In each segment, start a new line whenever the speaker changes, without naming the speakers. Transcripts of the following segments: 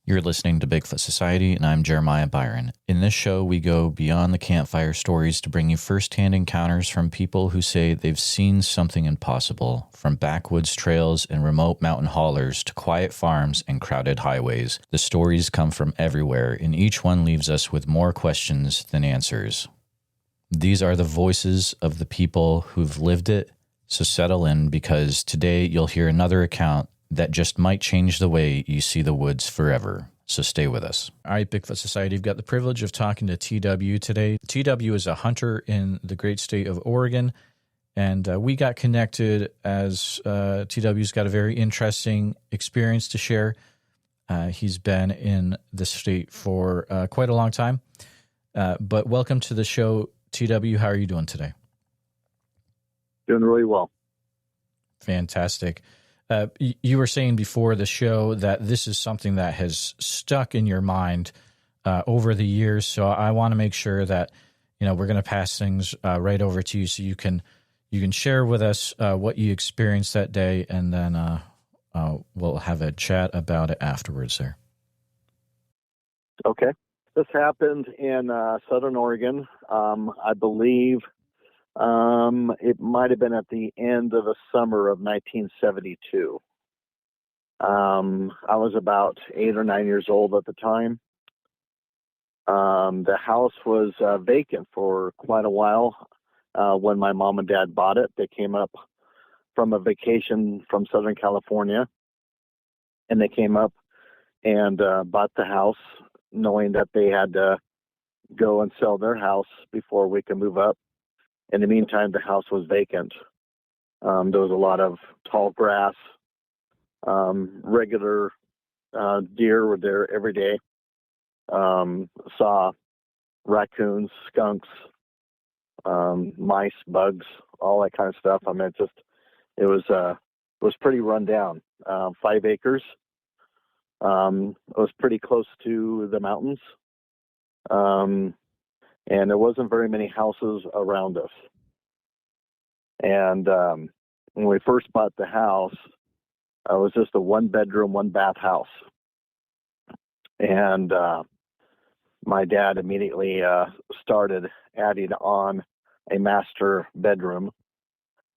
You're listening to Bigfoot Society, and I'm Jeremiah Byron. In this show, we go beyond the campfire stories to bring you firsthand encounters from people who say they've seen something impossible, from backwoods trails and remote mountain haulers to quiet farms and crowded highways. The stories come from everywhere, and each one leaves us with more questions than answers. These are the voices of the people who've lived it, so settle in, because today you'll hear another account that just might change the way you see the woods forever. So stay with us. All right, Bigfoot Society, you've got the privilege of talking to TW today. TW is a hunter in the great state of Oregon, and we got connected as TW's got a very interesting experience to share. He's been in the state for quite a long time. But welcome to the show, TW. How are you doing today?
Doing really well.
Fantastic. You were saying before the show that this is something that has stuck in your mind over the years. So I want to make sure that, we're going to pass things right over to you so you can share with us what you experienced that day, and then we'll have a chat about it afterwards there.
Okay. This happened in Southern Oregon. I believe it might have been at the end of the summer of 1972. I was about 8 or 9 years old at the time. The house was vacant for quite a while when my mom and dad bought it. They came up from a vacation from Southern California, and they came up and bought the house, knowing that they had to go and sell their house before we could move up. In the meantime, the house was vacant. There was a lot of tall grass. Regular deer were there every day. Saw raccoons, skunks, mice, bugs, all that kind of stuff. I mean, it was pretty run down. 5 acres. It was pretty close to the mountains. And there wasn't very many houses around us. And when we first bought the house, it was just a 1-bedroom, 1-bath house. And my dad immediately started adding on a master bedroom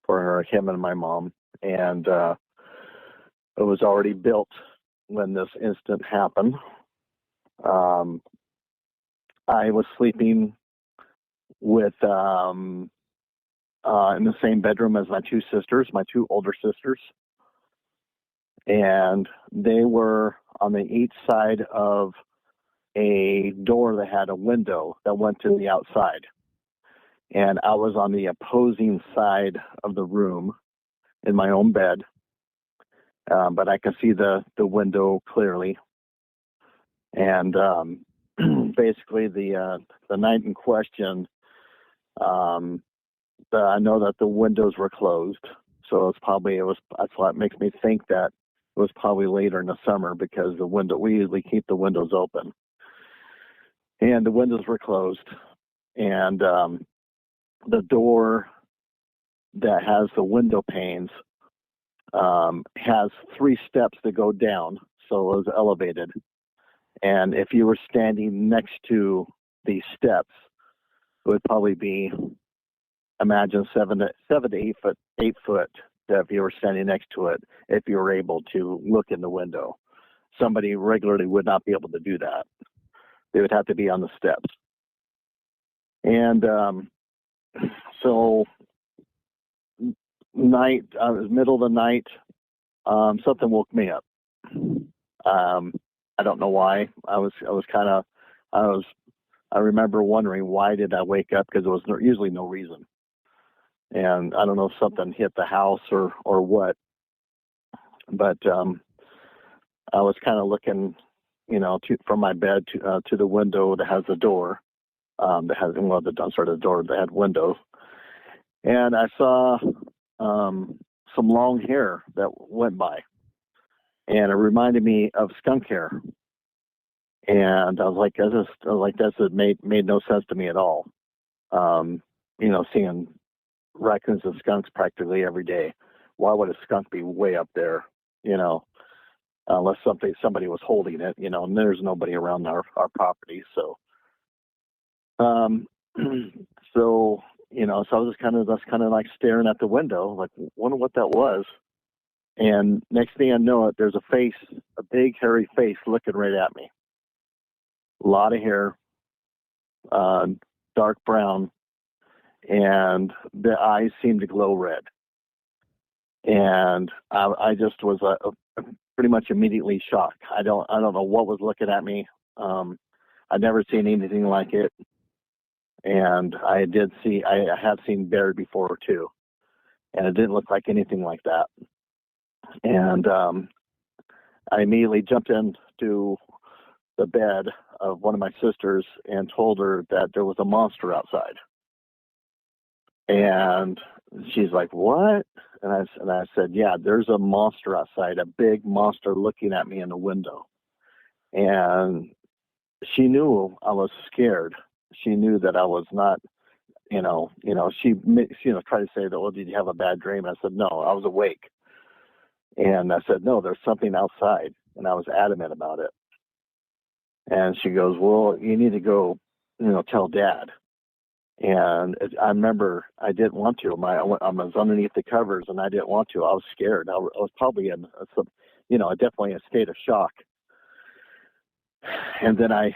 for him and my mom. And it was already built when this incident happened. I was sleeping with in the same bedroom as my 2 sisters, my 2 older sisters, and they were on the each side of a door that had a window that went to the outside, and I was on the opposing side of the room in my own bed, but I could see the window clearly. And basically the night in question, I know that the windows were closed, so that's what makes me think that it was probably later in the summer, because we usually keep the windows open, and the windows were closed, and the door that has the window panes has 3 steps that go down, so it was elevated. And if you were standing next to these steps, it would probably be, imagine 7 to 8 foot, if you were standing next to it, if you were able to look in the window. Somebody regularly would not be able to do that. They would have to be on the steps. And so middle of the night, something woke me up. I don't know why. I remember wondering, why did I wake up? Because there was usually no reason. And I don't know if something hit the house or what. But I was kind of looking, from my bed to the window that has the door. The door that had windows. And I saw some long hair that went by. And it reminded me of skunk hair. And I was like, that made no sense to me at all. Seeing raccoons and skunks practically every day. Why would a skunk be way up there? unless somebody was holding it, and there's nobody around our property. So, so I was just kind of like staring at the window, like wonder what that was. And next thing I know, there's a face, a big hairy face looking right at me. A lot of hair, dark brown, and the eyes seemed to glow red. And I just was pretty much immediately shocked. I don't know what was looking at me. I'd never seen anything like it. And I have seen bear before too, and it didn't look like anything like that. And I immediately jumped into the bed of one of my sisters and told her that there was a monster outside. And she's like, "What?" And I said, "Yeah, there's a monster outside, a big monster looking at me in the window." And she knew I was scared. She knew that I was not, she tried to say that, "Well, did you have a bad dream?" And I said, "No, I was awake." And I said, "No, there's something outside." And I was adamant about it. And she goes, "Well, you need to go, tell Dad." And I remember I didn't want to. I was underneath the covers, and I didn't want to. I was scared. I was probably in definitely a state of shock. And then I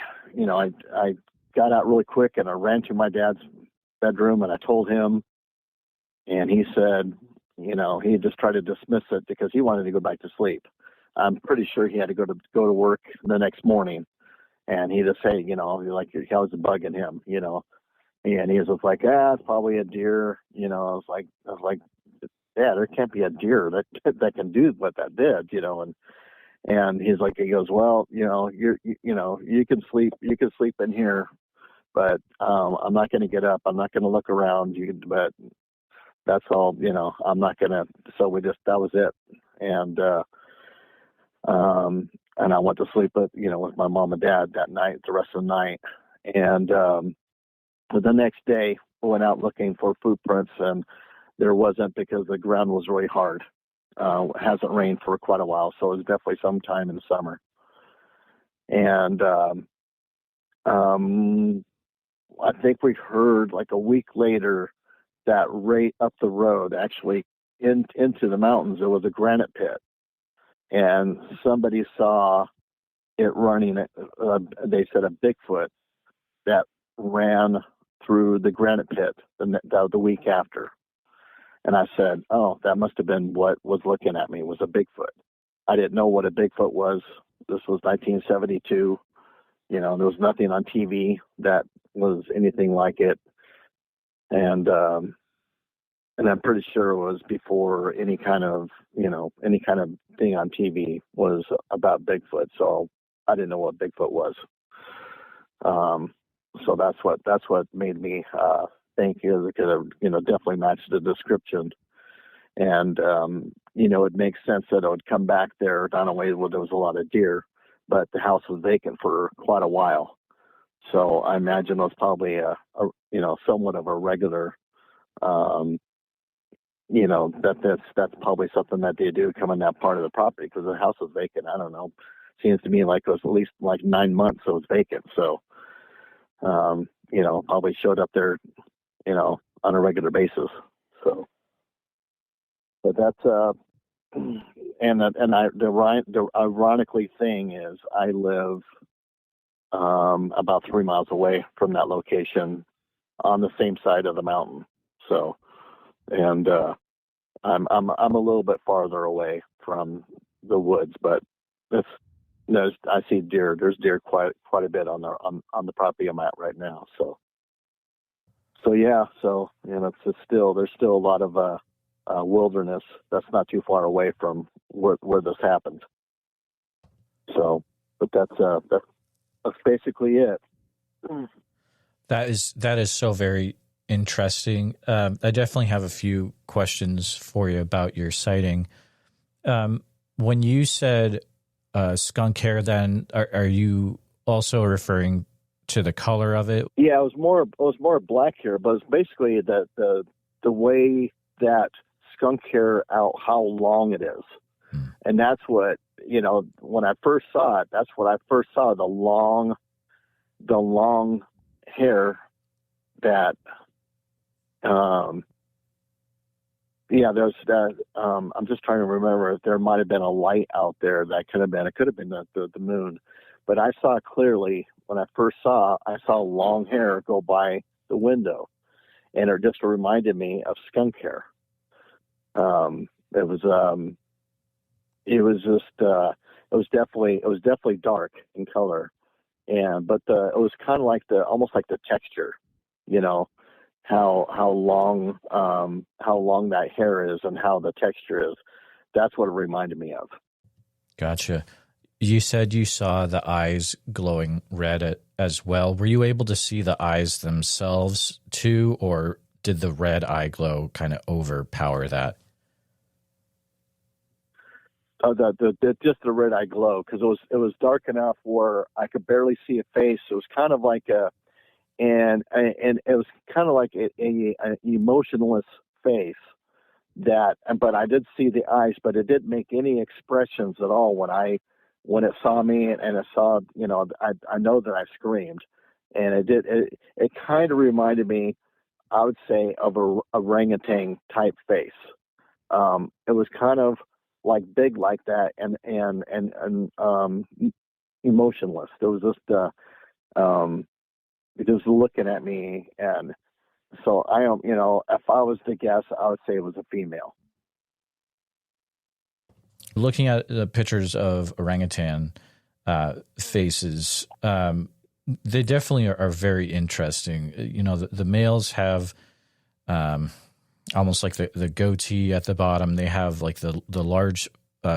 got out really quick, and I ran to my dad's bedroom, and I told him, and he said, he just tried to dismiss it because he wanted to go back to sleep. I'm pretty sure he had to go to work the next morning, and he just said, like I was bugging him, and he was just like, it's probably a deer. I was like, yeah, there can't be a deer that can do what that did, and he goes, "Well, you can sleep in here, but I'm not going to get up. I'm not going to look around. But that's all, I'm not going to." So that was it. And I went to sleep with my mom and dad that night, the rest of the night. And the next day we went out looking for footprints, and there wasn't, because the ground was really hard. It hasn't rained for quite a while, so it was definitely sometime in the summer. And I think we heard like a week later that right up the road, actually into the mountains, there was a granite pit, and somebody saw it running. They said a Bigfoot that ran through the granite pit the week after. And I said, "Oh, that must have been what was looking at me, was a Bigfoot." I didn't know what a Bigfoot was. This was 1972. There was nothing on TV that was anything like it. And I'm pretty sure it was before any kind of thing on TV was about Bigfoot. So I didn't know what Bigfoot was. So that's what made me think it could have, definitely matched the description. And, it makes sense that it would come back there, not only where there was a lot of deer, but the house was vacant for quite a while. So I imagine it was probably somewhat of a regular, that's probably something that they do come in that part of the property, because the house was vacant. I don't know. Seems to me like it was at least like 9 months so it was vacant. So, probably showed up there, on a regular basis. So, but that's, the ironically thing is I live, about 3 miles away from that location on the same side of the mountain. So, and, I'm a little bit farther away from the woods, but I see deer. There's deer quite a bit on the property I'm at right now. So yeah. So there's still a lot of wilderness that's not too far away from where this happened. So, but that's basically it.
That is so very interesting. I definitely have a few questions for you about your sighting. When you said skunk hair, then are you also referring to the color of it?
Yeah, it was more black hair, but it's basically the way that skunk hair out how long it is, and that's what when I first saw it, that's what I first saw, the long hair that, there's that, I'm just trying to remember if there might have been a light out there that it could have been the moon, but I saw clearly when I first I saw long hair go by the window, and it just reminded me of skunk hair. It was definitely dark in color, but it was kind of like almost like the texture, how long that hair is and how the texture is. That's what it reminded me of.
Gotcha. You said you saw the eyes glowing red as well. Were you able to see the eyes themselves too, or did the red eye glow kind of overpower that?
Just the red eye glow, because it was dark enough where I could barely see a face. It was kind of like and it was kind of like a emotionless face but I did see the eyes, but it didn't make any expressions at all when it saw me, and it saw, I know that I screamed, and it kind of reminded me, I would say, of a orangutan type face. It was kind of like big like that and emotionless. It was just looking at me, and so I don't, if I was to guess, I would say it was a female.
Looking at the pictures of orangutan faces, they definitely are very interesting. The males have almost like the goatee at the bottom. They have like the large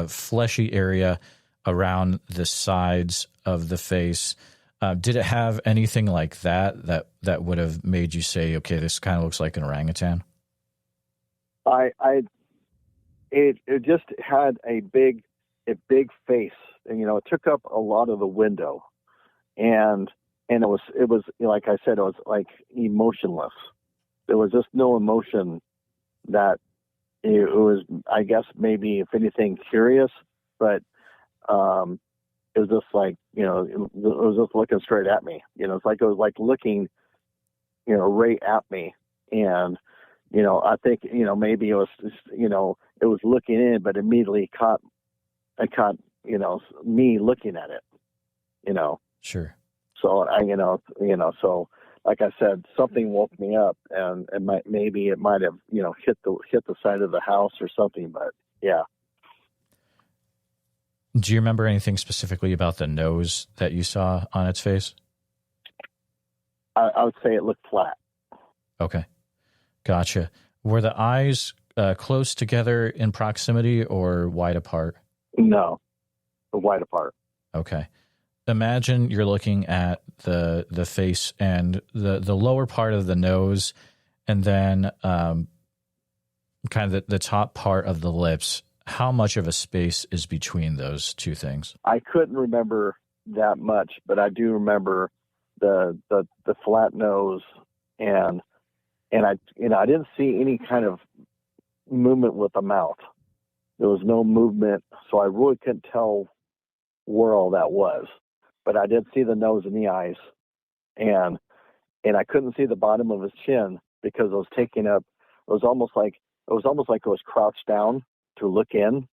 fleshy area around the sides of the face. Did it have anything like that would have made you say, okay, this kind of looks like an orangutan?
It just had a big face, and it took up a lot of the window, and it was like I said, it was like emotionless. There was just no emotion. That it was, I guess, maybe if anything, curious, but it was just like, it was just looking straight at me. It's like it was like looking, right at me, and I think maybe it was just, it was looking in, but immediately caught me looking at it.
Sure.
So so like I said, something woke me up, and it might have hit the side of the house or something. But yeah.
Do you remember anything specifically about the nose that you saw on its face?
I would say it looked flat.
Okay, gotcha. Were the eyes close together in proximity or wide apart?
No, wide apart.
Okay. Imagine you're looking at the face and the lower part of the nose, and then kind of the top part of the lips. How much of a space is between those two things? I
couldn't remember that much, but I do remember the flat nose, and I didn't see any kind of movement with the mouth. There was no movement, so I really couldn't tell where all that was. But I did see the nose and the eyes, and I couldn't see the bottom of his chin because it was taking up. It was almost like it was crouched down to look in,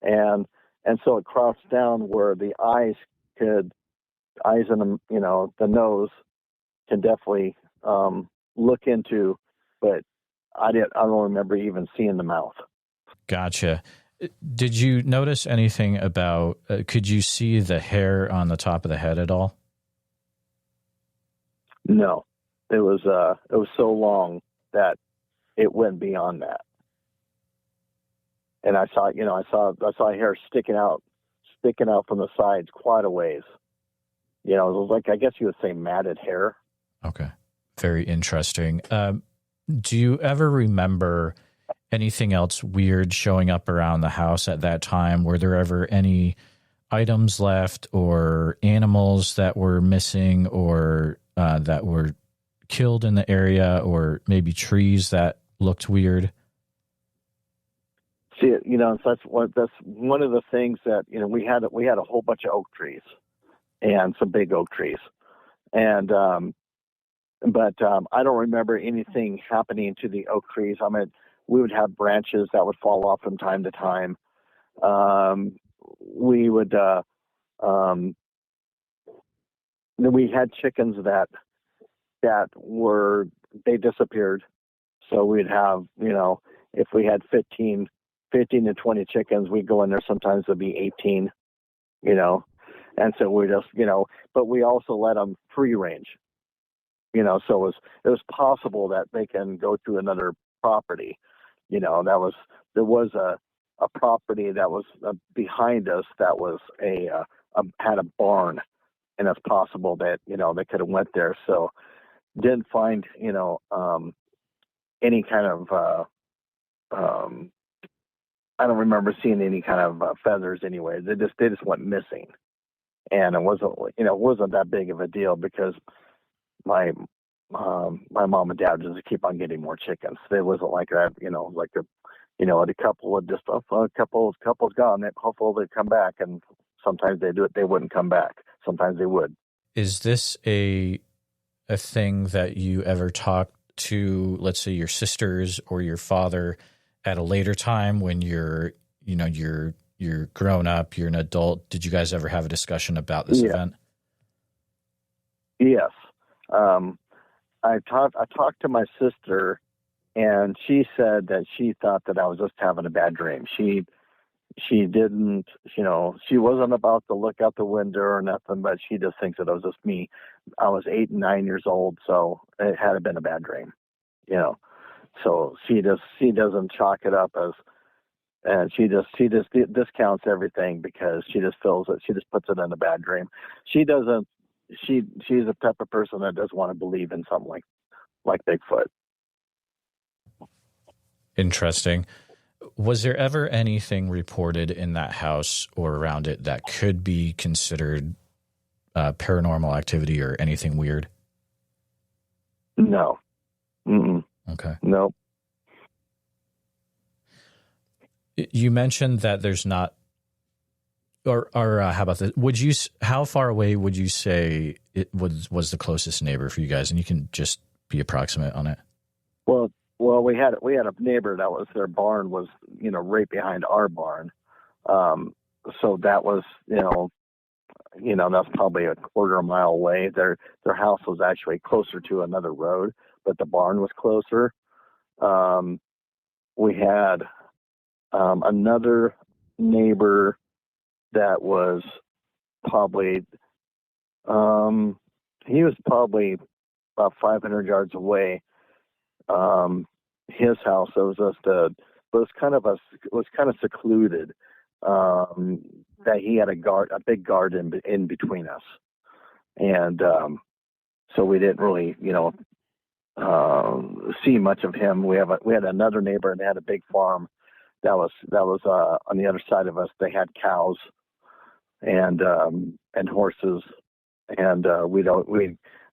and so it crouched down where the eyes and the nose can definitely look into, but I don't remember even seeing the mouth. Gotcha.
Did you notice anything about, could you see the hair on the top of the head at all?
No, it was so long that it went beyond that. And I saw hair sticking out from the sides quite a ways. It was like, I guess you would say matted hair.
Okay. Very interesting. Do you ever remember anything else weird showing up around the house at that time? Were there ever any items left or animals that were missing or that were killed in the area, or maybe trees that looked weird?
See, so that's one of the things that, we had a whole bunch of oak trees and some big oak trees. And, but I don't remember anything happening to the oak trees. I mean, we would have branches that would fall off from time to time. We would, we had chickens that they disappeared. So we'd have, if we had 15 to 20 chickens, we'd go in there. Sometimes there'd be 18, and so we just, but we also let them free range, so it was possible that they can go to another property. There was a property that was behind us that was had a barn, and it's possible that, they could have went there. So didn't find, any kind of, I don't remember seeing any kind of feathers anyway. They just went missing, and it wasn't that big of a deal because my mom and dad just keep on getting more chickens. It wasn't like that, like a couple would just a couple's gone. Hopefully they come back, and sometimes they do it. They wouldn't come back. Sometimes they would.
Is this a thing that you ever talked to, let's say, your sisters or your father at a later time when you're grown up, you're an adult? Did you guys ever have a discussion about this event?
Yes. I talked to my sister, and she said that she thought that I was just having a bad dream. She didn't, she wasn't about to look out the window or nothing, but she just thinks that it was just me. I was 8 and 9 years old, so it had been a bad dream, So she doesn't chalk it up as, and she just discounts everything because she just feels that she just puts it in a bad dream. She doesn't. She's the type of person that doesn't want to believe in something like Bigfoot.
Interesting. Was there ever anything reported in that house or around it that could be considered paranormal activity or anything weird?
No. Mm-mm.
Okay.
Nope.
You mentioned that there's not, or how about this? How far away would you say it was the closest neighbor for you guys? And you can just be approximate on it.
Well, we had a neighbor that was, their barn was, right behind our barn. So that was, that's probably a quarter mile away. Their house was actually closer to another road, but the barn was closer. We had another neighbor that was probably, he was probably about 500 yards away. His house, it was just it was kind of secluded. That he had a big garden in between us, and so we didn't really, see much of him. We had another neighbor, and they had a big farm that was on the other side of us. They had cows and horses, and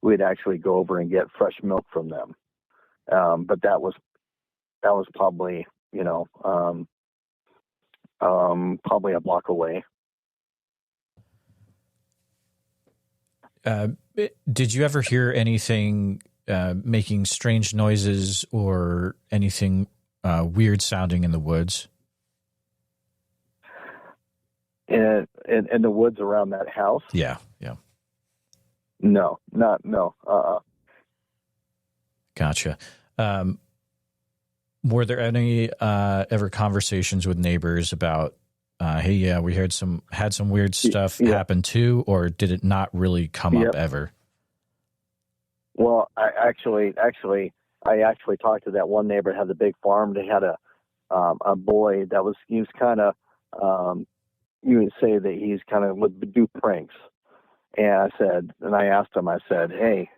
we'd actually go over and get fresh milk from them. But that was probably, probably a block away.
Did you ever hear anything making strange noises or anything weird sounding in the woods?
In the woods around that house?
Yeah.
No.
Gotcha. Were there any ever conversations with neighbors about, hey, yeah, we had some weird stuff happen too, or did it not really come up ever?
Well, I actually talked to that one neighbor that had the big farm. They had a boy that he was kind of, you would say that he's kind of would do pranks. And I asked him, I said, hey,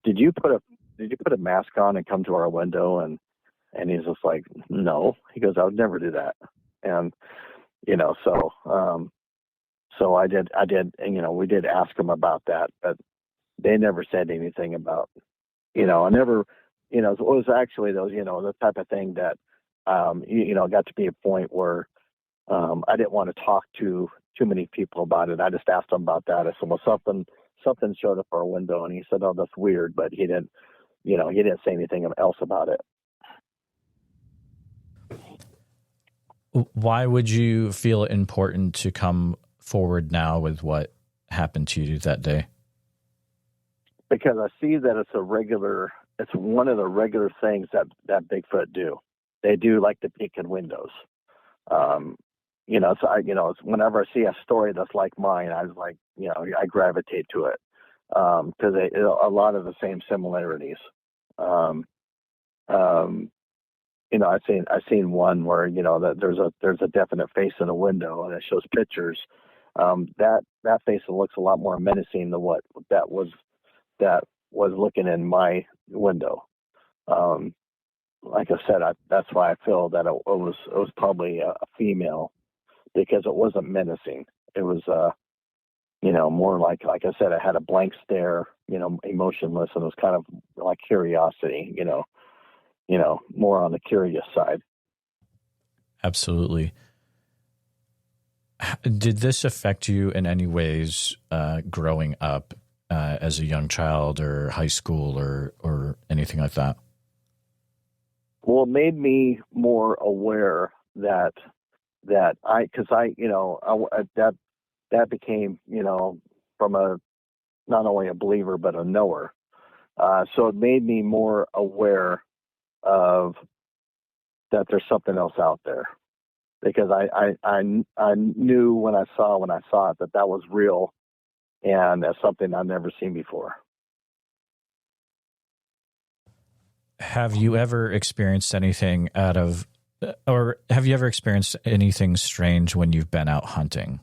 did you put a mask on and come to our window? And he's just like, no. He goes, I would never do that. And, so I did, and, we did ask him about that, but they never said anything about, I never, it was actually those, the type of thing that it got to be a point where I didn't want to talk to too many people about it. I just asked him about that. I said, well, something showed up our window, and he said, oh, that's weird, but he didn't say anything else about it.
Why would you feel it important to come forward now with what happened to you that day?
Because I see that it's one of the regular things that Bigfoot do. They do like to peek in windows. It's whenever I see a story that's like mine, I was like, I gravitate to it. Because a lot of the same similarities. I've seen one where that there's a definite face in a window, and it shows pictures. That face looks a lot more menacing than what that was looking in my window. Like I said, that's why I feel that it was probably a female, because it wasn't menacing. It was more like I said, I had a blank stare, emotionless, and it was kind of like curiosity, more on the curious side.
Absolutely. Did this affect you in any ways growing up as a young child or high school or anything like that?
Well, it made me more aware that that became, from not only a believer, but a knower. So it made me more aware of that there's something else out there, because I knew when I saw it that was real, and that's something I've never seen before.
Have you ever experienced anything strange when you've been out hunting?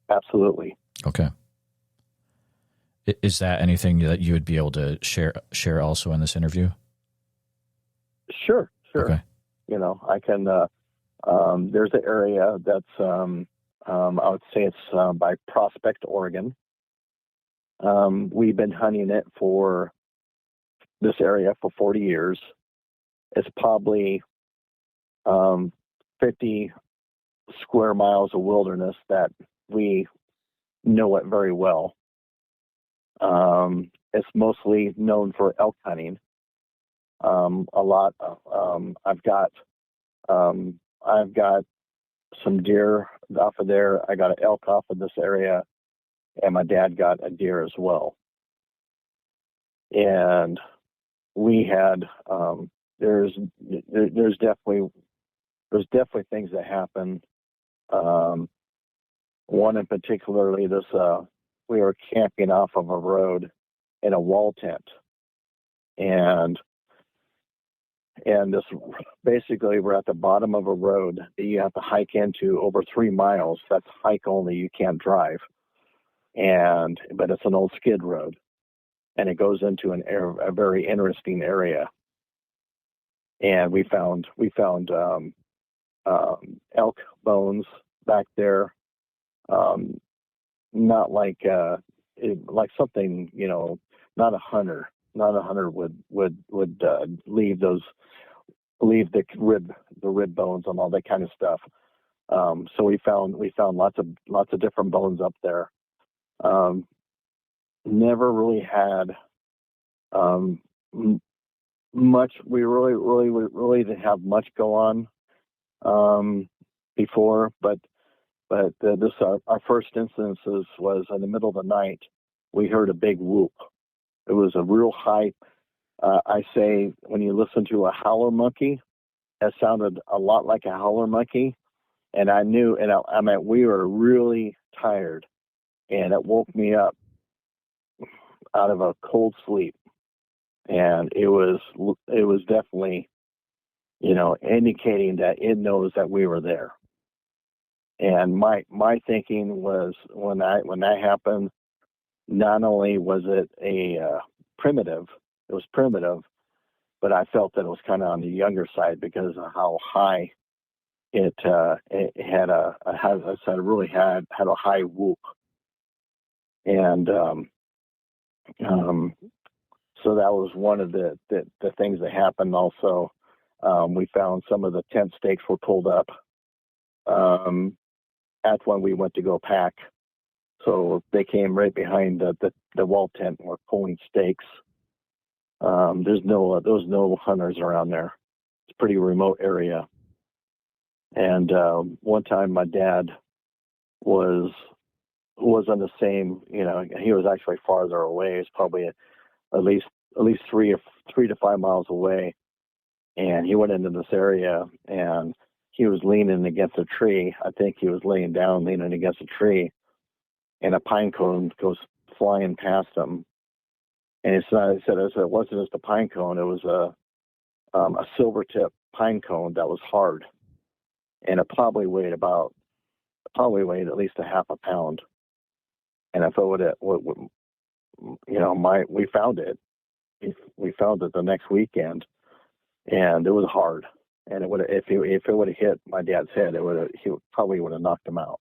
Absolutely.
Okay. Is that anything that you would be able to share also in this interview?
Sure.
Okay.
I can, there's an area that's, I would say it's by Prospect, Oregon. We've been hunting it for this area for 40 years. It's probably 50 square miles of wilderness that we know it very well. It's mostly known for elk hunting. A lot. I've got some deer off of there. I got an elk off of this area, and my dad got a deer as well. And we had there's definitely things that happen. One in particularly, we were camping off of a road in a wall tent, and this basically we're at the bottom of a road that you have to hike into over 3 miles. That's hike only, you can't drive, but it's an old skid road, and it goes into a very interesting area. And we found elk bones back there, not like something, not a hunter would leave the rib bones and all that kind of stuff. So we found lots of different bones up there. Never really had much. We really didn't have much go on before, but this our first instances was in the middle of the night. We heard a big whoop. It was a real high. I say when you listen to a howler monkey, it sounded a lot like a howler monkey, and I knew. And we were really tired, and it woke me up out of a cold sleep, and it was definitely, indicating that it knows that we were there. And my thinking was when that happened, not only was it primitive, but I felt that it was kind of on the younger side because of how high it had really had a high whoop. And so that was one of the things that happened. Also, We found some of the tent stakes were pulled up. That's when we went to go pack. So they came right behind the wall tent and were pulling stakes. There's no hunters around there. It's a pretty remote area. And one time my dad was on the same, he was actually farther away. It's probably at least 3 to 5 miles away. And he went into this area and he was leaning against a tree. I think he was laying down, leaning against a tree, and a pine cone goes flying past him. And he said it wasn't just a pine cone; it was a silver tip pine cone that was hard, and it probably weighed at least a half a pound. And if it we found it. We found it the next weekend, and it was hard. And if it would have hit my dad's head, he probably would have knocked him out.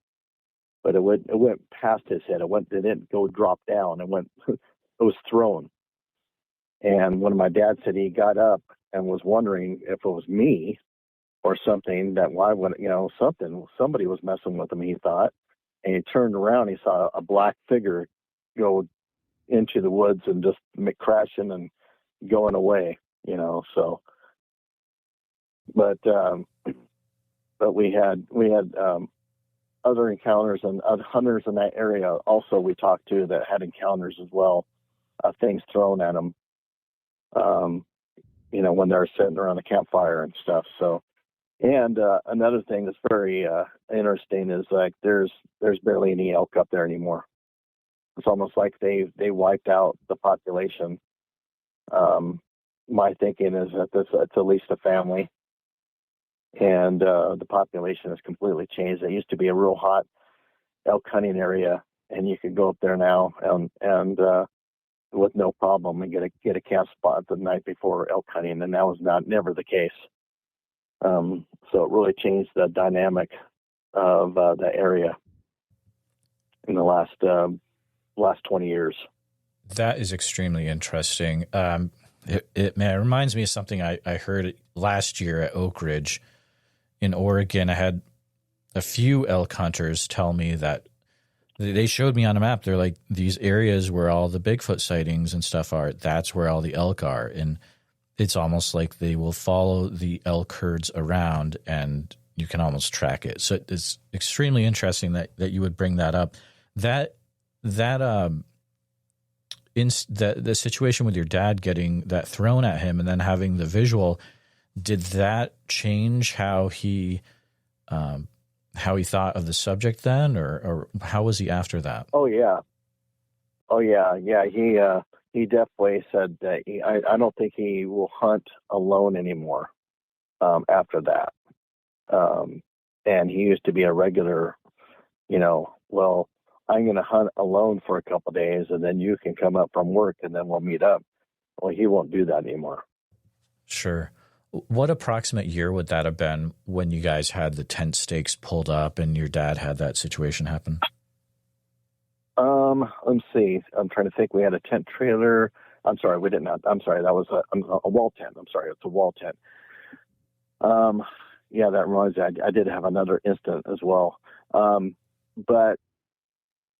But it went past his head. It didn't go drop down. It was thrown. And when my dad said he got up and was wondering if it was me or something, that why would somebody was messing with him, he thought. And he turned around, he saw a black figure go into the woods and just crashing and going away, so. But we had other encounters, and other hunters in that area also we talked to that had encounters as well, things thrown at them, when they're sitting around the campfire and stuff. So, and another thing that's very interesting is like there's barely any elk up there anymore. It's almost like they wiped out the population. My thinking is that it's at least a family. And the population has completely changed. It used to be a real hot elk hunting area, and you could go up there now and with no problem and get a camp spot the night before elk hunting, and that was never the case. So it really changed the dynamic of the area in the last 20 years.
That is extremely interesting. It reminds me of something I heard last year at Oak Ridge in Oregon. I had a few elk hunters tell me that they showed me on a map. They're like, these areas where all the Bigfoot sightings and stuff are, that's where all the elk are. And it's almost like they will follow the elk herds around and you can almost track it. So it's extremely interesting that you would bring that up. The situation with your dad getting that thrown at him and then having the visual, did that change how he thought of the subject then, or how was he after that?
Oh yeah. He definitely said that I don't think he will hunt alone anymore after that. And he used to be a regular, well, I'm going to hunt alone for a couple of days, and then you can come up from work, and then we'll meet up. Well, he won't do that anymore.
Sure. What approximate year would that have been when you guys had the tent stakes pulled up and your dad had that situation happen?
Let's see. I'm trying to think. We had a tent trailer. I'm sorry, we did not. I'm sorry, that was a wall tent. I'm sorry, it's a wall tent. Yeah, that reminds me. I did have another incident as well. But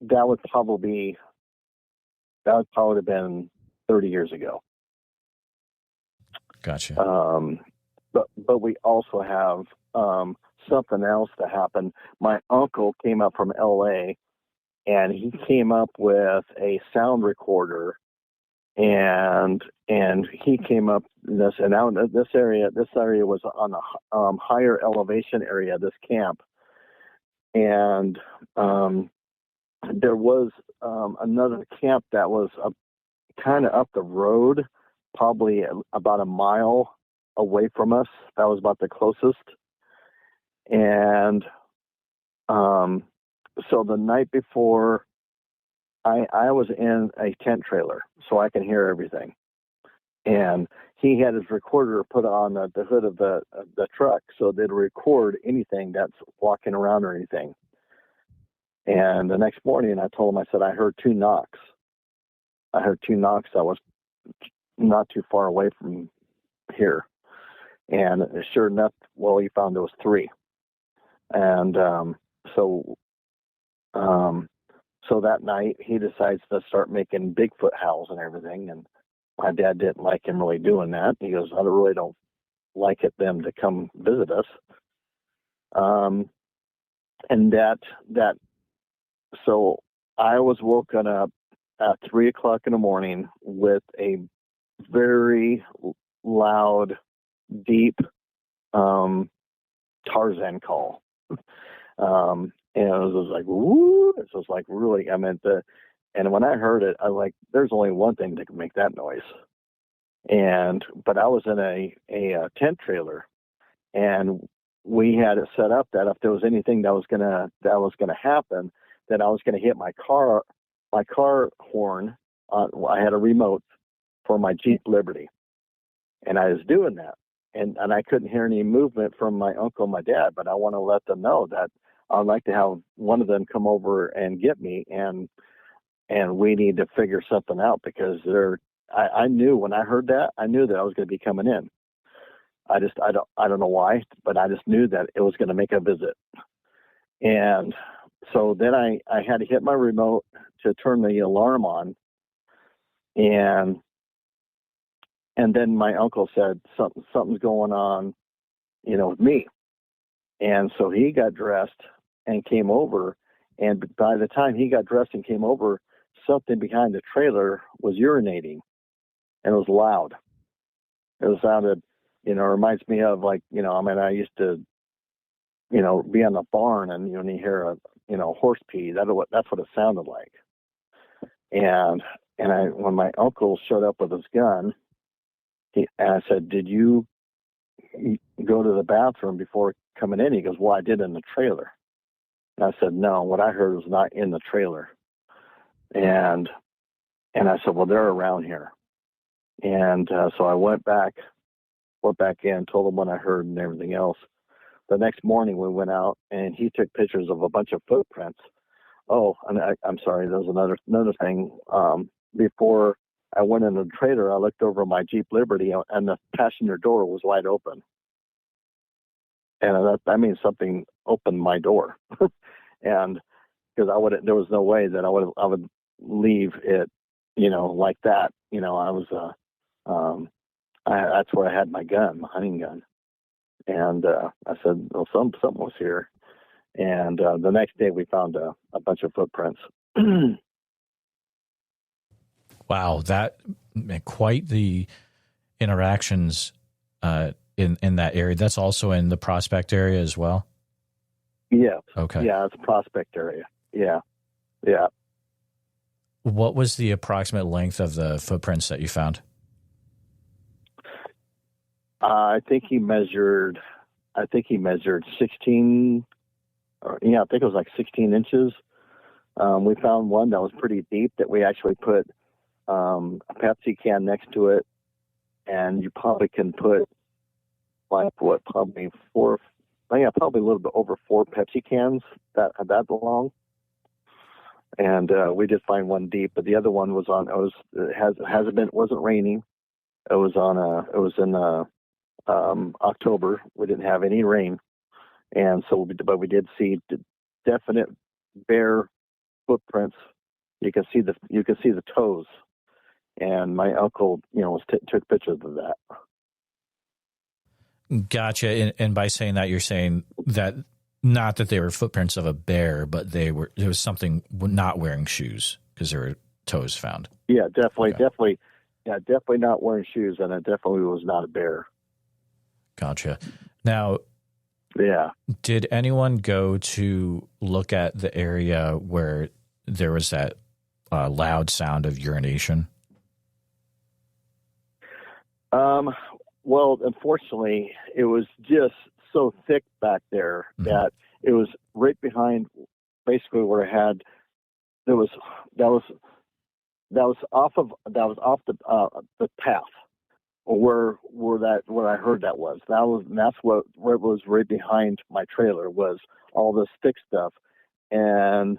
that would probably have been 30 years ago.
Gotcha.
But we also have something else that happened. My uncle came up from LA, and he came up with a sound recorder, and he came up this area. This area was on a higher elevation area. This camp, and there was another camp that was kind of up the road, probably about a mile away from us. That was about the closest. And so the night before, I was in a tent trailer, so I can hear everything. And he had his recorder put on the hood of the truck, so they'd record anything that's walking around or anything. And the next morning, I told him, I said, I heard two knocks. I was not too far away from here. And sure enough, well, he found there was 3. And so that night he decides to start making Bigfoot howls and everything. And my dad didn't like him really doing that. He goes, I really don't like it them to come visit us. And so I was woken up at 3:00 in the morning with a very loud, deep Tarzan call. And it was like, woo! It was like really, and when I heard it, I was like, there's only one thing that can make that noise. But I was in a tent trailer, and we had it set up that if there was anything that was gonna happen, that I was gonna hit my car horn. I had a remote for my Jeep Liberty, and I was doing that, and I couldn't hear any movement from my uncle and my dad, but I want to let them know that I'd like to have one of them come over and get me, and we need to figure something out, because I knew when I heard that, I knew that I was going to be coming in. I don't know why, but I just knew that it was going to make a visit. And so then I had to hit my remote to turn the alarm on. And then my uncle said something's going on, with me. And so he got dressed and came over. And by the time he got dressed and came over, something behind the trailer was urinating, and it was loud. It sounded, reminds me of I used to, be on the barn, and when you hear a horse pee, that's what it sounded like. And when my uncle showed up with his gun, I said, "Did you go to the bathroom before coming in?" He goes, "Well, I did in the trailer." And I said, "No, what I heard was not in the trailer." And I said, "Well, they're around here." And so I went back in, told him what I heard and everything else. The next morning we went out, and he took pictures of a bunch of footprints. Oh, and I'm sorry, there was another thing. Before I went in the trailer, I looked over my Jeep Liberty, and the passenger door was wide open. And that means something opened my door. And because there was no way that I would leave it, like that. That's where I had my gun, my hunting gun. And I said, well, something was here. And the next day we found a bunch of footprints.
Wow, that quite the interactions in that area. That's also in the Prospect area as well?
Yeah.
Okay.
Yeah, it's a Prospect area. Yeah. Yeah.
What was the approximate length of the footprints that you found?
I think he measured 16, I think it was like 16 inches. We found one that was pretty deep that we actually put a Pepsi can next to it, and you probably can put probably a little bit over 4 Pepsi cans that long. And we did find one deep, but the other one was it wasn't raining. It was in October. We didn't have any rain, and so but we did see definite bare footprints. You can see the toes, and my uncle took pictures of that.
Gotcha. And by saying that, you're saying that not that they were footprints of a bear, but there was something not wearing shoes, because there were toes found.
Yeah, definitely,
Okay.
definitely not wearing shoes, and it definitely was not a bear.
Gotcha. Now,
yeah,
did anyone go to look at the area where there was that loud sound of urination?
Well, unfortunately, it was just so thick back there that it was right behind, basically where it had. That was off the path, or where I heard that was. That's where it was right behind my trailer, was all this thick stuff, and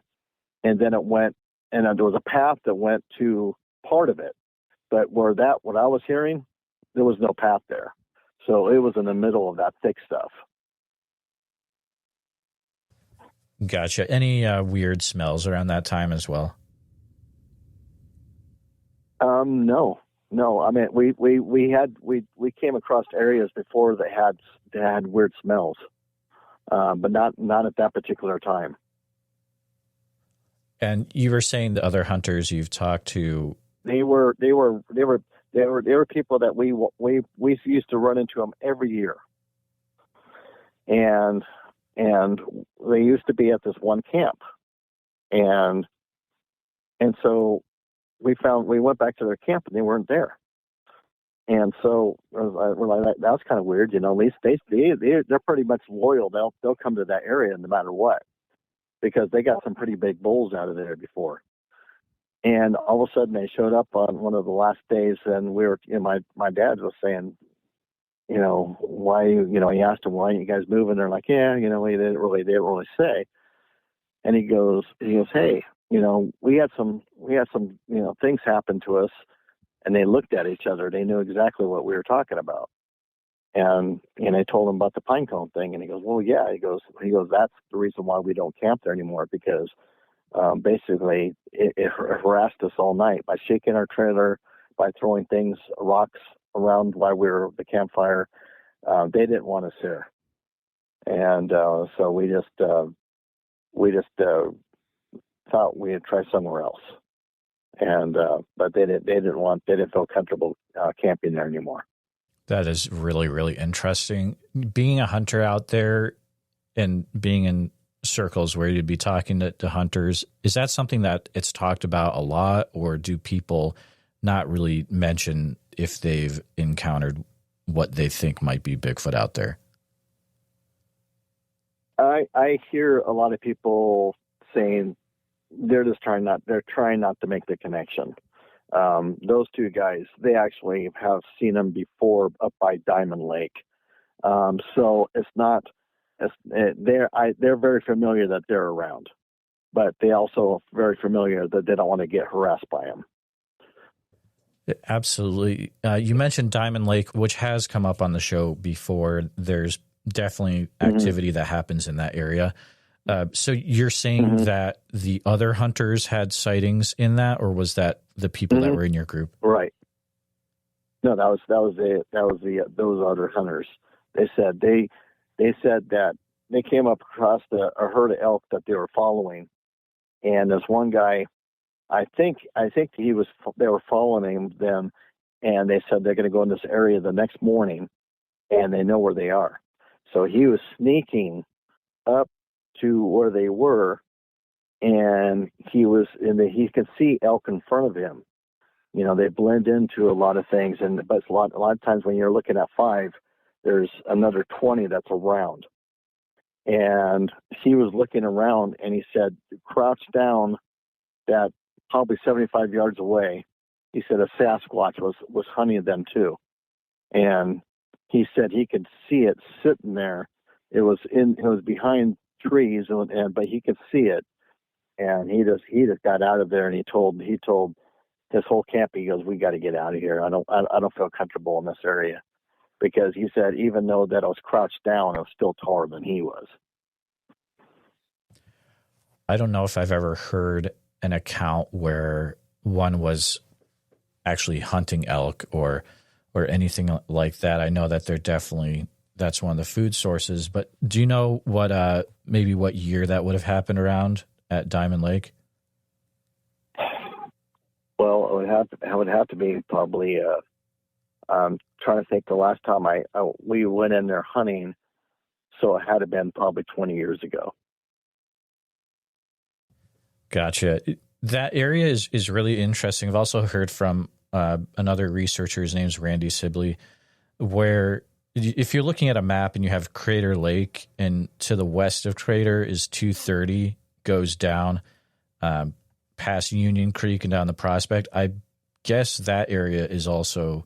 then it went, and there was a path that went to part of it, but what I was hearing, there was no path there. So it was in the middle of that thick stuff.
Gotcha. Any weird smells around that time as well?
No. I mean, we came across areas before that had weird smells, but not at that particular time.
And you were saying the other hunters you've talked to,
they were people that we used to run into them every year, and they used to be at this one camp, and so we went back to their camp and they weren't there, and so we're like, that's kind of weird, you know. At least they're pretty much loyal. They'll come to that area no matter what, because they got some pretty big bulls out of there before. And all of a sudden they showed up on one of the last days, and we were, you know, my dad was saying, you know, why, you know, he asked them, why aren't you guys moving? They're like, yeah, you know, they didn't really say. And he goes, hey, you know, we had some, you know, things happen to us, and they looked at each other. They knew exactly what we were talking about. And I told him about the pinecone thing, and he goes, well, yeah, he goes, that's the reason why we don't camp there anymore, because basically it harassed us all night by shaking our trailer, by throwing rocks around while we were at the campfire. They didn't want us there. And so we just thought we'd try somewhere else. And but they didn't feel comfortable camping there anymore.
That is really, really interesting. Being a hunter out there and being in circles where you'd be talking to hunters, is that something that it's talked about a lot, or do people not really mention if they've encountered what they think might be Bigfoot out there?
I hear a lot of people saying they're trying not to make the connection. Those two guys, they actually have seen them before up by Diamond Lake. So it's not, they're very familiar that they're around, but they also are very familiar that they don't want to get harassed by them.
Absolutely. You mentioned Diamond Lake, which has come up on the show before. There's definitely activity that happens in that area. So you're saying that the other hunters had sightings in that, or was that the people that were in your group?
Right. No, that was those other hunters. They said that they came up across a herd of elk that they were following, and this one guy, I think they were following them, and they said they're going to go in this area the next morning, and they know where they are. So he was sneaking up to where they were, and he could see elk in front of him. You know, they blend into a lot of things, but a lot of times when you're looking at 5, there's another 20 that's around. And he was looking around, and he said, crouched down that probably 75 yards away. He said a Sasquatch was hunting them too. And he said he could see it sitting there. It was behind trees, but he could see it. And he just got out of there, and he told his whole camp, he goes, we got to get out of here. I don't feel comfortable in this area, because he said even though that I was crouched down, I was still taller than he was.
I don't know if I've ever heard an account where one was actually hunting elk or anything like that. I know that that's one of the food sources, but do you know what maybe what year that would have happened around at Diamond Lake?
Well, it would have to be probably. I'm trying to think. The last time we went in there hunting, so it had to been probably 20 years ago. Gotcha.
That area is really interesting. I've also heard from another researcher. His name's Randy Sibley, where if you're looking at a map and you have Crater Lake, and to the west of Crater is 230, goes down past Union Creek and down the Prospect. I guess that area is also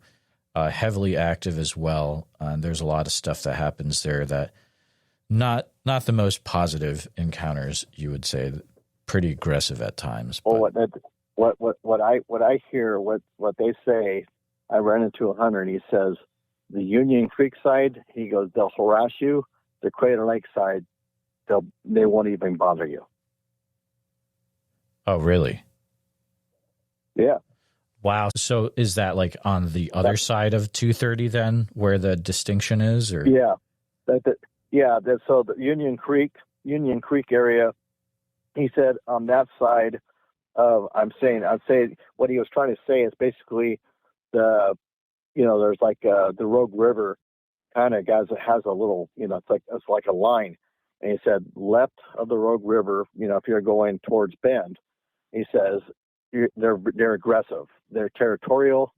heavily active as well. There's a lot of stuff that happens there that not the most positive encounters, you would say. Pretty aggressive at times.
Well, what I hear, what they say, I ran into a hunter, and he says The Union Creek side, he goes, they'll harass you. The Crater Lake side, they won't even bother you.
Oh, really?
Yeah.
Wow. So is that like on the other side of 230 then, where the distinction is? Or
yeah, so the Union Creek area. He said on that side of, I'd say what he was trying to say is basically there's like the Rogue River kind of has a little, it's like a line. And he said left of the Rogue River, if you're going towards Bend, he says they're aggressive, they're territorial,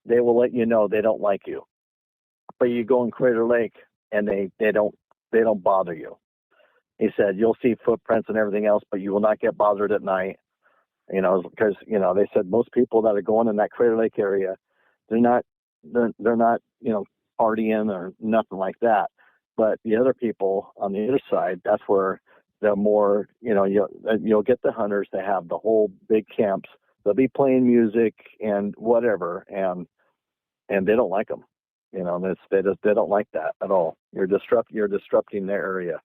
they will let you know they don't like you. But you go in Crater Lake and they don't bother you. He said you'll see footprints and everything else, but you will not get bothered at night. Because they said most people that are going in that Crater Lake area, they're not partying or nothing like that. But the other people on the other side, that's where the more you'll get the hunters. They have the whole big camps. They'll be playing music and whatever, and they don't like them. They don't like that at all. You're disrupting their area.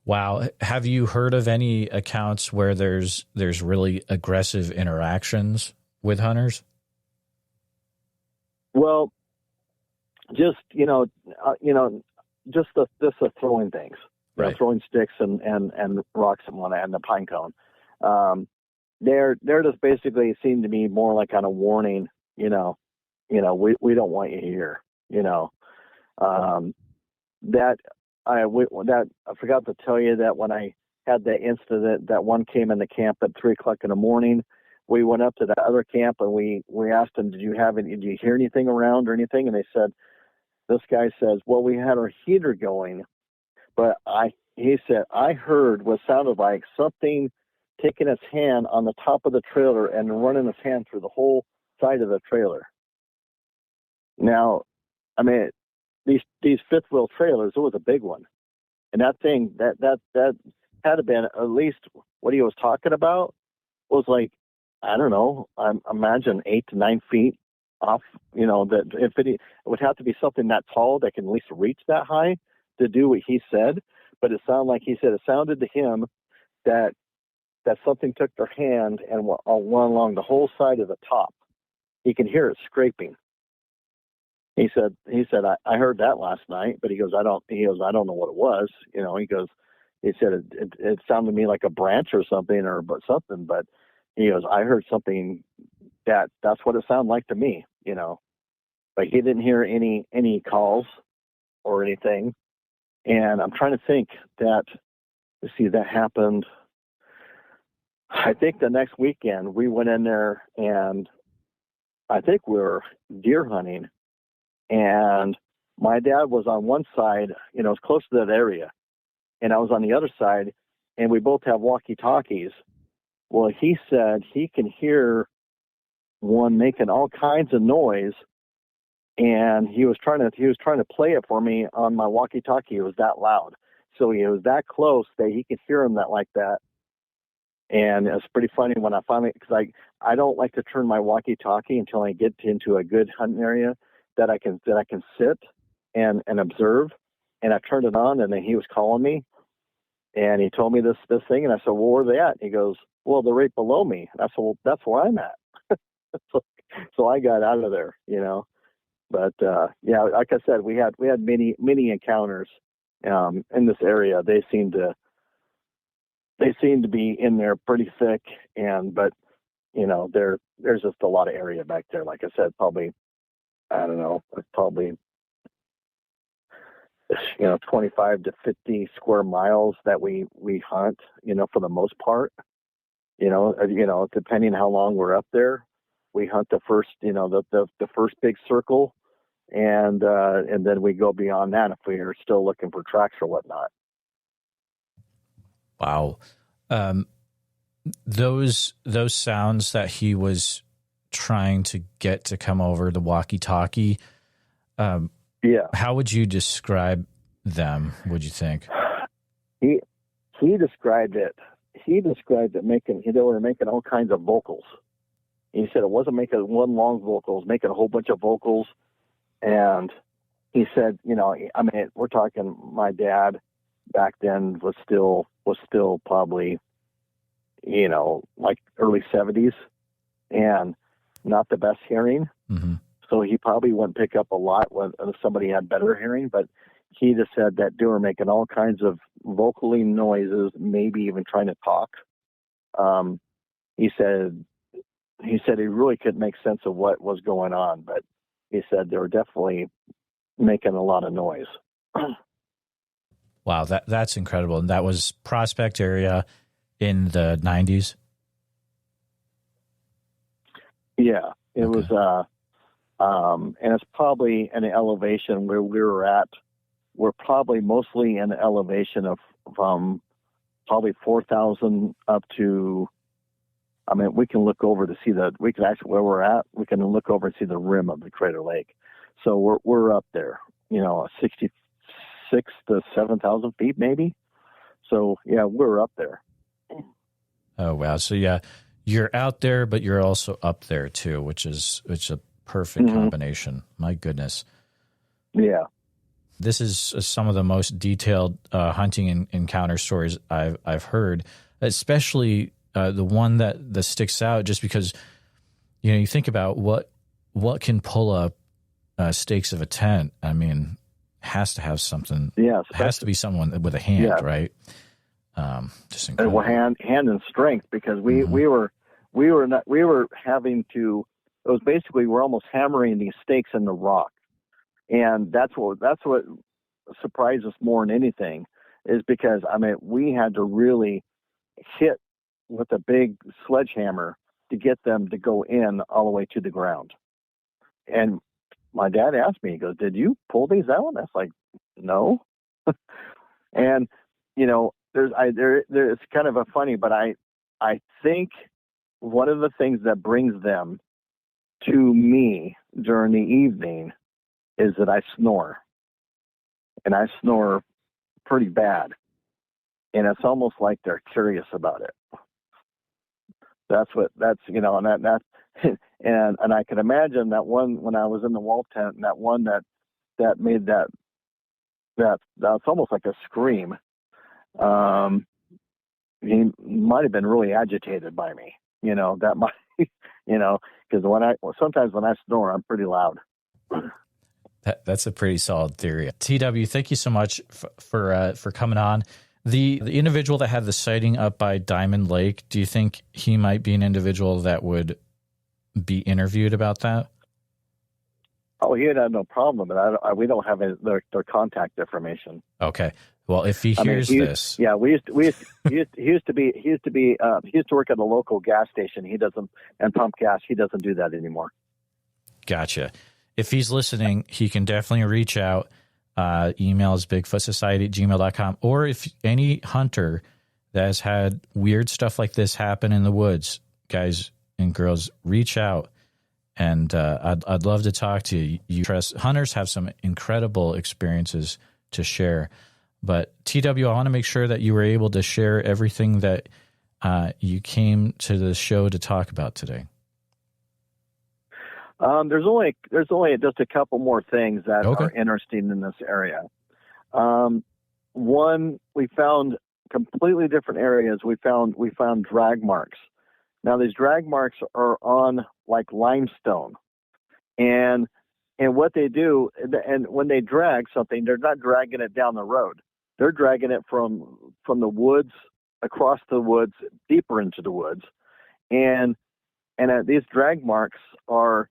Wow. Have you heard of any accounts where there's really aggressive interactions with hunters?
Well, just just the throwing things,
right.
Throwing sticks and rocks and the pine cone. They're just basically seem to be more like on a warning. We don't want you here. I forgot to tell you that when I had that incident, that one came in the camp at 3:00 in the morning. We went up to the other camp and we asked them, did you hear anything around or anything? And this guy says, well, we had our heater going, but he said, I heard what sounded like something taking its hand on the top of the trailer and running its hand through the whole side of the trailer. Now, I mean, these fifth wheel trailers, it was a big one. And that thing, that had to been at least what he was talking about was like, I don't know, I imagine 8 to 9 feet off, that if it would have to be something that tall that can at least reach that high to do what he said. But it sounded to him that something took their hand and went along the whole side of the top. He can hear it scraping. He said, I heard that last night, but he goes, I don't know what it was. He said, it sounded to me like a branch or something but he goes, I heard something that's what it sounded like to me, but he didn't hear any calls or anything. And I'm trying to think that happened. I think the next weekend we went in there and I think we were deer hunting. And my dad was on one side, it was close to that area. And I was on the other side, and we both have walkie-talkies. Well, he said he can hear one making all kinds of noise, and he was trying to play it for me on my walkie-talkie. It was that loud. So he was that close that he could hear him like that. And it's pretty funny when I finally, because I don't like to turn my walkie-talkie until I get into a good hunting area that I can sit and observe. And I turned it on, and then he was calling me, and he told me this thing, and I said, well, where are they at? And he goes, well, they're right below me. And I said, well, that's where I'm at. so I got out of there, But yeah, like I said, we had many encounters in this area. They seem to be in there pretty thick, but there's just a lot of area back there. Like I said, probably, I don't know, it's probably 25 to 50 square miles that we hunt, for the most part. Depending how long we're up there, we hunt the first, the first big circle, and then we go beyond that if we are still looking for tracks or whatnot.
Wow. Those sounds that he was trying to get to come over the walkie-talkie,
yeah.
How would you describe them, would you think?
He described it. They were making all kinds of vocals. He said it wasn't making one long vocal, it was making a whole bunch of vocals, And he said, I mean, we're talking, my dad back then was still probably, like early 70s and not the best hearing.
Mm-hmm.
So he probably wouldn't pick up a lot when somebody had better hearing, but he just said that they were making all kinds of vocally noises, maybe even trying to talk. He said he really couldn't make sense of what was going on, but he said they were definitely making a lot of noise.
Wow, that's incredible. And that was Prospect area in the 90s?
Yeah, it was, and it's probably an elevation where we were at. We're probably mostly in an elevation of from probably 4,000 up to, I mean, we can look over to see we can actually, where we're at, we can look over and see the rim of the Crater Lake. So we're up there, 66 to 7,000 feet maybe. So yeah, we're up there.
Oh, wow. So yeah, you're out there, but you're also up there too, which is a perfect combination. My goodness.
Yeah.
This is some of the most detailed hunting encounter stories I've heard, especially the one that sticks out just because, you think about what can pull up stakes of a tent. I mean, has to have something. Yeah, has to be someone with a hand, right? Just incredible.
Well, hand and strength, because we were having to. It was basically we're almost hammering these stakes in the rock, and that's what surprised us more than anything, is because I mean we had to really hit with a big sledgehammer to get them to go in all the way to the ground. And my dad asked me, he goes, "Did you pull these out?" And I was like, "No." And it's kind of a funny, but I think one of the things that brings them to me during the evening is that I snore, and I snore pretty bad, and it's almost like they're curious about it. And I can imagine that one when I was in the wall tent, and that one that made that's almost like a scream. He might have been really agitated by me, that might, because sometimes when I snore, I'm pretty loud.
That's a pretty solid theory. TW, thank you so much for coming on. The individual that had the sighting up by Diamond Lake, do you think he might be an individual that would be interviewed about that?
Oh, he had no problem, but we don't have their contact information.
Okay. Well, if he hears this,
yeah, he used to work at a local gas station. He doesn't, and pump gas. He doesn't do that anymore.
Gotcha. If he's listening, he can definitely reach out. Email is bigfootsociety@gmail.com. Or if any hunter that has had weird stuff like this happen in the woods, guys and girls, reach out. And I'd love to talk to you. Hunters have some incredible experiences to share. But TW, I want to make sure that you were able to share everything that you came to the show to talk about today.
There's only just a couple more things that are interesting in this area. One, we found completely different areas. We found drag marks. Now these drag marks are on like limestone, and what they do, and when they drag something, they're not dragging it down the road. They're dragging it from the woods, across the woods, deeper into the woods, and these drag marks are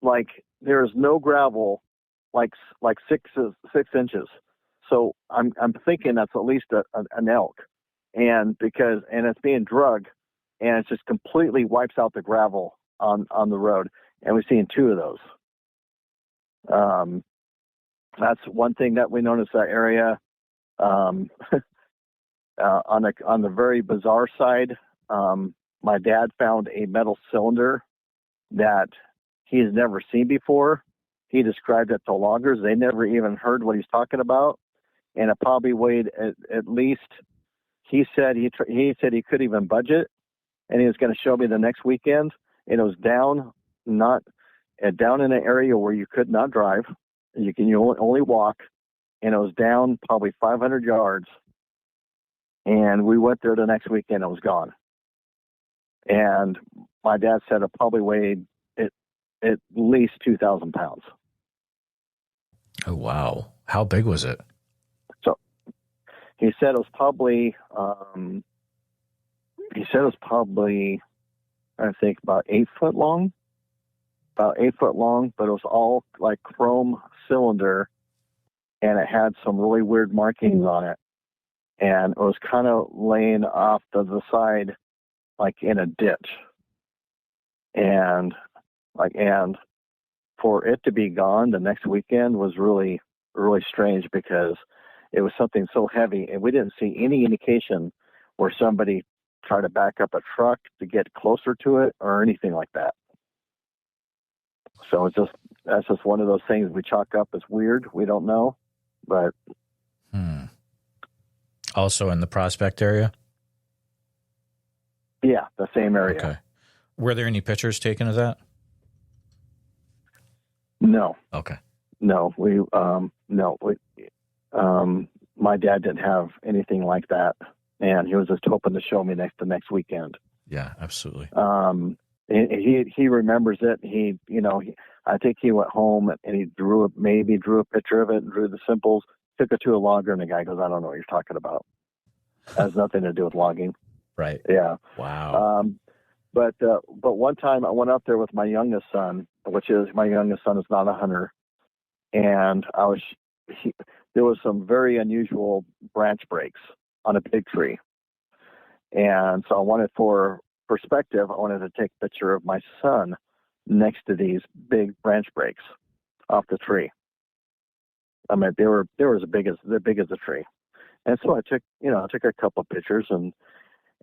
like there is no gravel, like 6 inches. So I'm thinking that's at least an elk, and it's being drugged, and it just completely wipes out the gravel on the road, and we've seen 2 of those. That's one thing that we noticed that area. On the very bizarre side, my dad found a metal cylinder that he's never seen before. He described it to loggers. They never even heard what he's talking about, and it probably weighed at least. He said he couldn't even budget, and he was going to show me the next weekend. And it was down, not down in an area where you could not drive. You only walk, and it was down probably 500 yards. And we went there the next weekend. It was gone. And my dad said it probably weighed at least 2,000 pounds.
Oh, wow. How big was it?
So he said it was probably, I think about 8 foot long, but it was all like chrome cylinder, and it had some really weird markings on it. And it was kind of laying off to the side, like in a ditch. And for it to be gone the next weekend was really, really strange, because it was something so heavy, and we didn't see any indication where somebody tried to back up a truck to get closer to it or anything like that. So that's just one of those things we chalk up as weird. We don't know, but.
Also in the Prospect area?
Yeah, the same area.
Okay. Were there any pictures taken of that?
No.
Okay.
No, my dad didn't have anything like that, and he was just hoping to show me the next weekend.
Yeah, absolutely.
He remembers it. I think he went home and he drew a picture of it and drew the symbols, took it to a logger, and the guy goes, "I don't know what you're talking about. It has nothing to do with logging."
Right.
Yeah.
Wow.
But one time I went up there with my youngest son, my youngest son is not a hunter, and there was some very unusual branch breaks on a big tree, and so for perspective, I wanted to take a picture of my son next to these big branch breaks off the tree. I mean, they were as big as the tree, and so I took a couple of pictures, and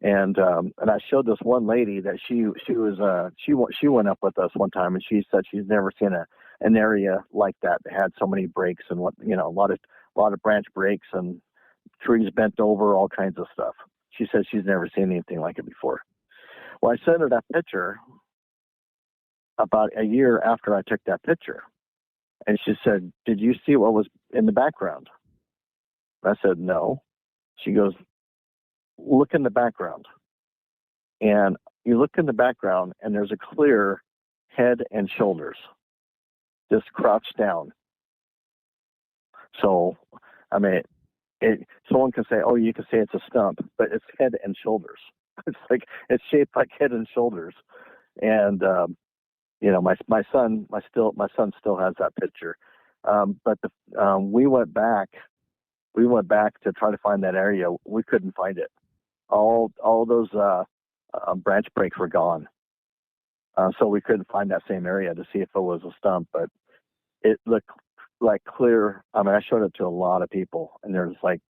I showed this one lady that she went up with us one time, and she said she's never seen an area like that had so many breaks and a lot of branch breaks and trees bent over, all kinds of stuff. She said she's never seen anything like it before. Well, I sent her that picture about a year after I took that picture, and she said, "Did you see what was in the background?" I said, "No." She goes, "Look in the background." And you look in the background, and there's a clear head and shoulders, just crouched down. So, I mean, someone can say, "Oh, you can say it's a stump," but it's head and shoulders. It's shaped like head and shoulders. And my son still has that picture. But we went back to try to find that area. We couldn't find it. All those branch breaks were gone. So we couldn't find that same area to see if it was a stump, but it looked like clear. I mean, I showed it to a lot of people, and they're like,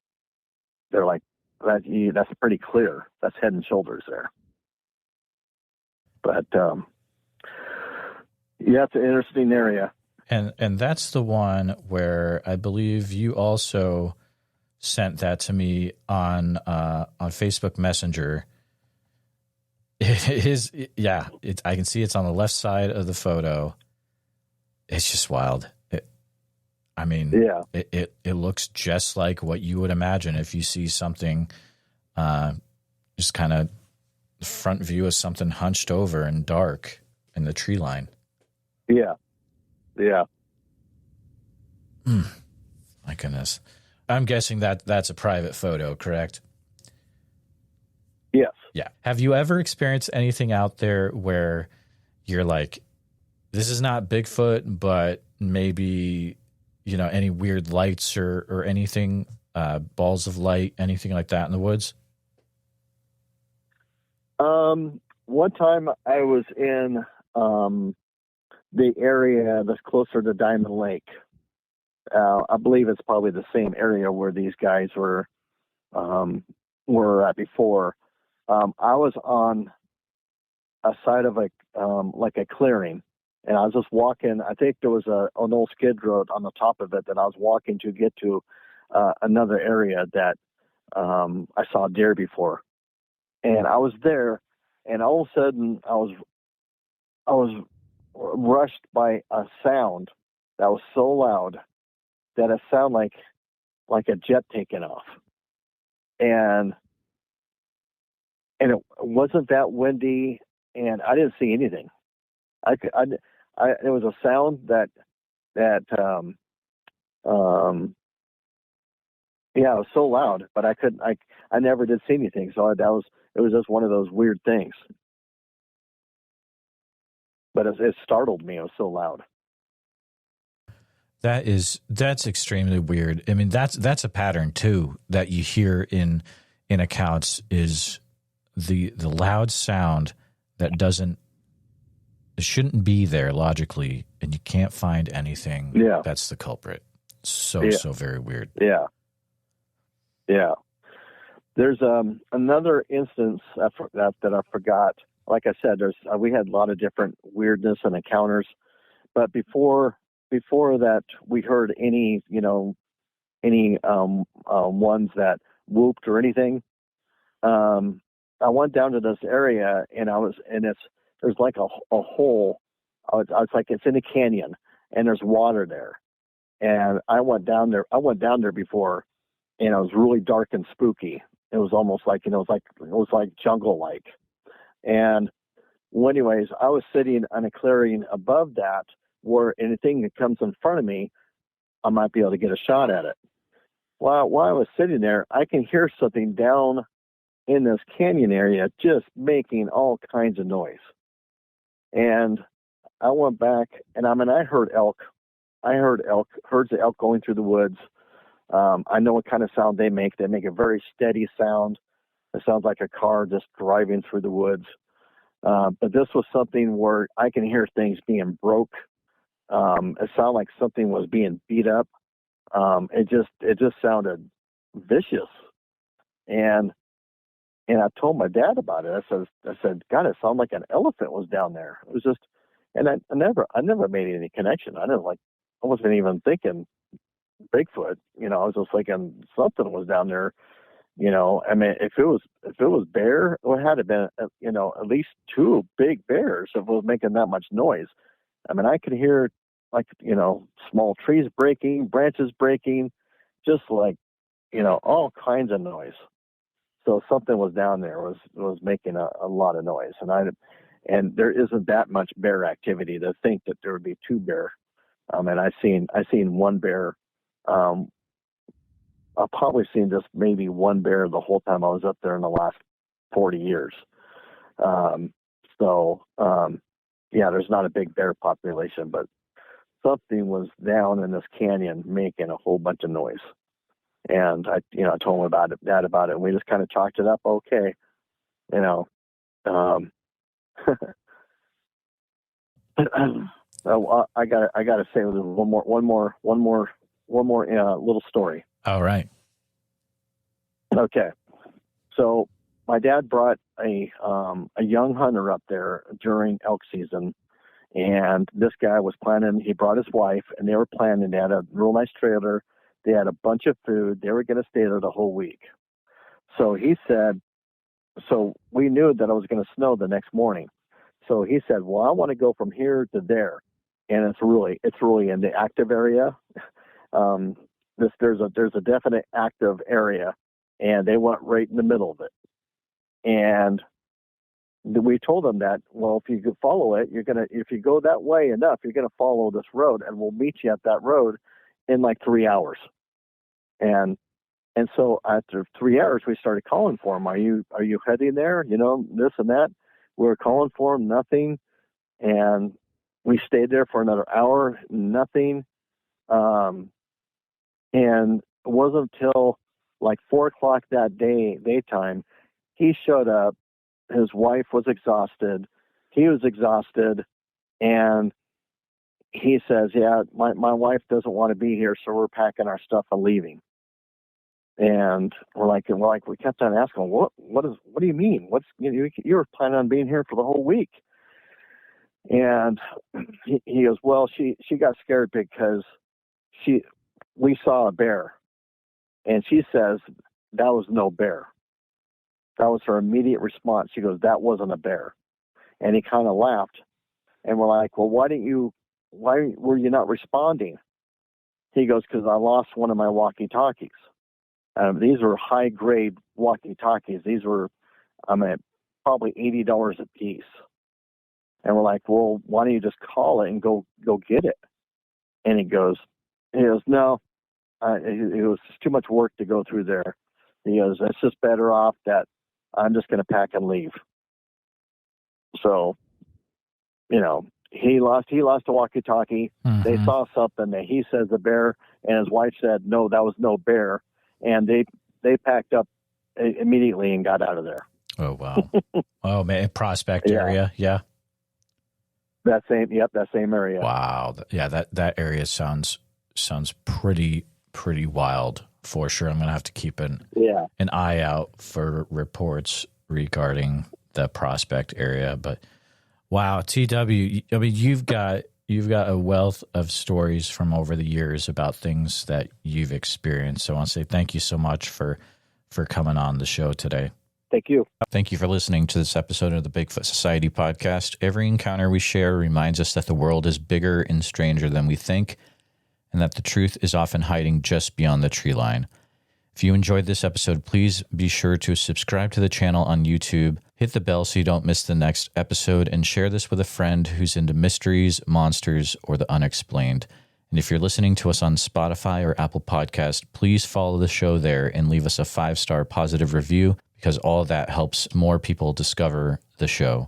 that's pretty clear. That's head and shoulders there. But yeah, it's an interesting area.
And that's the one where I believe you also sent that to me on Facebook Messenger. It is, yeah. I can see it's on the left side of the photo. It's just wild.
Yeah.
It looks just like what you would imagine if you see something, just kind of front view of something hunched over and dark in the tree line.
Yeah. Yeah.
My goodness. I'm guessing that's a private photo, correct?
Yes.
Yeah. Have you ever experienced anything out there where you're like, this is not Bigfoot, but maybe, any weird lights or anything, balls of light, anything like that in the woods?
One time I was in the area that's closer to Diamond Lake. I believe it's probably the same area where these guys were at before. I was on a side of like a clearing, and I was just walking. I think there was an old skid road on the top of it that I was walking to get to another area that I saw deer before. And I was there, and all of a sudden I was rushed by a sound that was so loud that it sounded like a jet taking off. And it wasn't that windy, and I didn't see anything. It was a sound that yeah, it was so loud, but I never did see anything. So it was just one of those weird things. But it startled me. It was so loud.
That's extremely weird. I mean, that's a pattern too that you hear in accounts, is the loud sound that shouldn't be there logically, and you can't find anything.
Yeah,
that's the culprit. So very weird.
Yeah. There's another instance that I forgot. Like I said, we had a lot of different weirdness and encounters, but before that, we heard any ones that whooped or anything. I went down to this area, and there's like a hole. I was like, it's in a canyon, and there's water there. And I went down there before, and it was really dark and spooky. It was almost like, it was like jungle-like. And well, anyways, I was sitting on a clearing above that, where anything that comes in front of me, I might be able to get a shot at it. While I was sitting there, I can hear something down in this canyon area just making all kinds of noise. And I went back, and I heard elk. Herds of elk going through the woods. I know what kind of sound they make. They make a very steady sound. It sounds like a car just driving through the woods. But this was something where I can hear things being broke. It sounded like something was being beat up. It just sounded vicious. And I told my dad about it. I said, God, it sounded like an elephant was down there. It was just, and I never made any connection. I wasn't even thinking Bigfoot. I was just thinking something was down there. I mean, if it was bear, it had to been, at least two big bears if it was making that much noise. I mean, I could hear small trees breaking, branches breaking, just like, all kinds of noise. So something was down there, was making a lot of noise. And there isn't that much bear activity to think that there would be two bear. And I seen one bear. I've probably seen just maybe one bear the whole time I was up there in the last 40 years. Yeah, there's not a big bear population, but something was down in this canyon making a whole bunch of noise. And I told him about it, and we just kind of chalked it up. Okay. I gotta say one more little story.
All right.
Okay. So my dad brought a young hunter up there during elk season, and this guy was planning. He brought his wife, and they were planning. They had a real nice trailer. They had a bunch of food. They were going to stay there the whole week. So he said. So we knew that it was going to snow the next morning. So he said, "Well, I want to go from here to there," and it's really in the active area. There's a definite active area, and they went right in the middle of it. And we told them that, well, if you could follow it, if you go that way enough, you're gonna follow this road, and we'll meet you at that road in like 3 hours. And so after 3 hours, we started calling for him. Are you heading there? This and that. We were calling for him, nothing. And we stayed there for another hour, nothing. And it wasn't until like 4:00 that daytime, he showed up. His wife was exhausted. He was exhausted. And he says, yeah, my wife doesn't want to be here, so we're packing our stuff and leaving. And we're like, we kept on asking, what do you mean? You were planning on being here for the whole week. And he goes, well, she got scared because we saw a bear, and she says that was no bear. That was her immediate response. She goes, that wasn't a bear. And he kind of laughed. And we're like, well, why were you not responding? He goes, because I lost one of my walkie-talkies. These were high-grade walkie-talkies. These were, probably $80 a piece. And we're like, well, why don't you just call it and go get it? And he goes, no, it was just too much work to go through there. He goes, it's just better off that I'm just going to pack and leave. So, he lost a walkie-talkie. Mm-hmm. They saw something that he says a bear, and his wife said, no, that was no bear. And they packed up immediately and got out of there.
Oh, wow. Oh, man, Prospect area. Yeah.
That same area.
Wow. Yeah, that area sounds pretty wild for sure. I'm going to have to keep an eye out for reports regarding the Prospect area. But wow, TW, I mean, you've got a wealth of stories from over the years about things that you've experienced. So I want to say thank you so much for coming on the show today.
Thank you.
Thank you for listening to this episode of the Bigfoot Society podcast. Every encounter we share reminds us that the world is bigger and stranger than we think, and that the truth is often hiding just beyond the tree line. If you enjoyed this episode, please be sure to subscribe to the channel on YouTube, hit the bell so you don't miss the next episode, and share this with a friend who's into mysteries, monsters, or the unexplained. And if you're listening to us on Spotify or Apple Podcast, please follow the show there and leave us a 5-star positive review, because all that helps more people discover the show.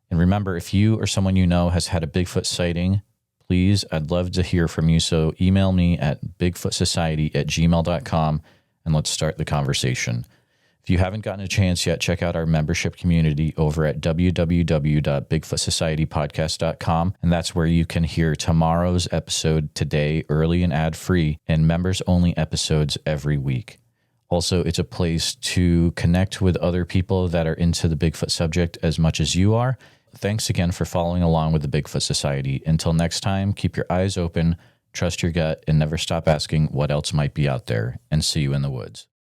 And remember, if you or someone you know has had a Bigfoot sighting, please, I'd love to hear from you. So email me at bigfootsociety@gmail.com and let's start the conversation. If you haven't gotten a chance yet, check out our membership community over at www.bigfootsocietypodcast.com. And that's where you can hear tomorrow's episode today, early and ad-free, and members-only episodes every week. Also, it's a place to connect with other people that are into the Bigfoot subject as much as you are. Thanks again for following along with the Bigfoot Society. Until next time, keep your eyes open, trust your gut, and never stop asking what else might be out there. And see you in the woods.